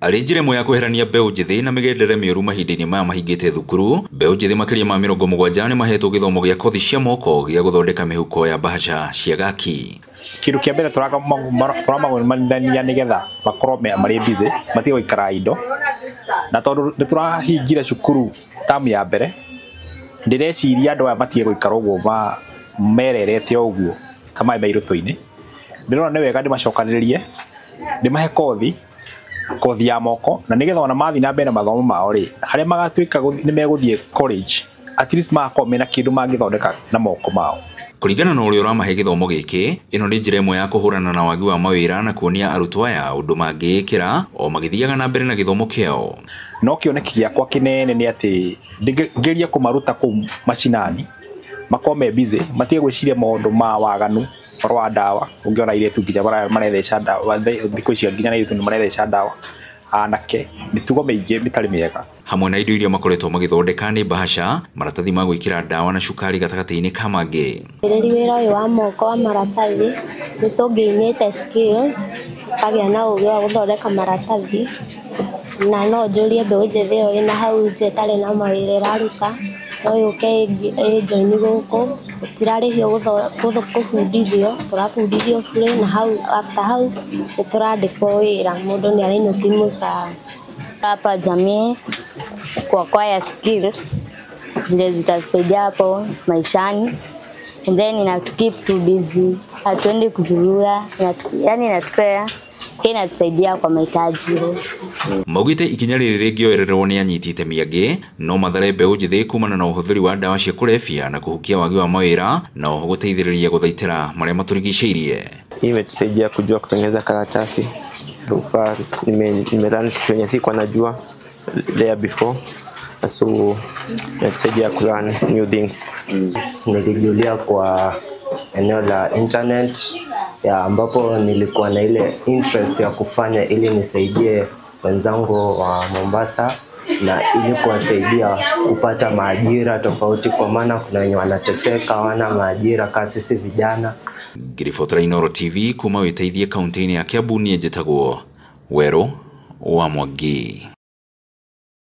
Arĩ njĩra ĩmwe ya kweherania mbeũ njĩthĩ na mĩgendere mĩũru mahinda-inĩ maya mahingĩte thukuru, mbeũ njĩthĩ makĩria ma 70 nĩ mahetwo gĩthomo gĩa kothi cia moko gĩa gũthondeka mĩhuko ya bahasha cia gaki. Kĩndũ kĩa mbere tũramagũithania nĩgetha makorwo marĩ busy, matige gũikara indo. Na tondũ nĩ tũrahingire cukuru tamu ya mbere, ndĩreciria andũ aya matige gũikara ũguo mererete ũguo ta maĩ mairũtũ-inĩ. Ndĩrona nĩ wega ndĩmacokanĩrĩrie, ndĩmahe kothi ya moko, na nĩgetha ona mathi na mbere na mathomo mao rĩ, harĩa magatuĩka nĩ megũthiĩ college, at least magakorwo mena kĩndũ mangĩthondeka na moko mao. Kũringana na ũrĩa ũramahe gĩthomo gĩkĩ, ĩno nĩ njĩra ĩmwe ya kũhũrana na wagi wa mawĩra na kuonia arutwo aya ũndũ mangĩĩkĩra o magĩthiaga na mbere na gĩthomo kĩao. No kĩoneki gĩakwa kĩnene nĩ atĩ ngeria kũmaruta kũu macinani, makorwo me busy, matige gwĩciria maũndũ ma waganu wa ndawa. Ũngĩona airĩtu nginya maretheca ndawa, thikũ icio nginya airĩtu nĩ maretheca ndawa, anake mĩtugo mĩingĩ mĩtarĩ mĩega. Hamwe na indo iria makoretwo magĩthondeka nĩ bahasha, maratathi ma gwĩkĩra ndawa na cukari gatagatĩ-inĩ ka mangĩ. Wĩra ũyũ wa moko wa maratathi nĩ tũngĩnyĩte skills, tukagĩa na ũgĩ wa gũthondeka maratathi, na no njũrie mbeũ njĩthĩ ĩyo ĩna hau nja ĩtarĩ na mawĩra ĩraruta, no yũke join gũkũ, tũtirarĩhio gũbundithio, tũrabundithio bure, na hau after hau nĩ tũrandĩkwo wĩra, mũndũ nĩ arainũki mũcara. Hapa jamii kwa skills zile zitasaidia hapo maishani, and then ina to keep too busy, hatuendi kuzurura, yani inatupea inatusaidia kwa mahitaji. Maugite ikinya rĩrĩ rĩngĩoererwo nĩ anyiti itemi angĩ, no mathare mbeũ njĩthĩ kumana na ũhũthĩri wa ndawa cia kũrebia na kũhukia wagi wa mawĩra, na oho gũteithĩrĩria gũthaitĩra marĩa matũrigicĩirie. Hii imetusaidia kujua kutengeneza karatasi. So far nimelearn kitu yenye sikuwa najua there before, so imetusaidia kulearn new things. Nilijulia kwa eneo la internet ya ambapo nilikuwa na ile interest ya kufanya ili nisaidie wenzangu wa Mombasa na ili kuwasaidia kupata maajira tofauti, kwa maana kuna wenye wanateseka wana maajira kama sisi vijana. Ngĩribotera Inooro TV kuma Wĩteithie kaunti-inĩ ya Kiambu, niĩ njĩtagwo Werũ wa Mwangi.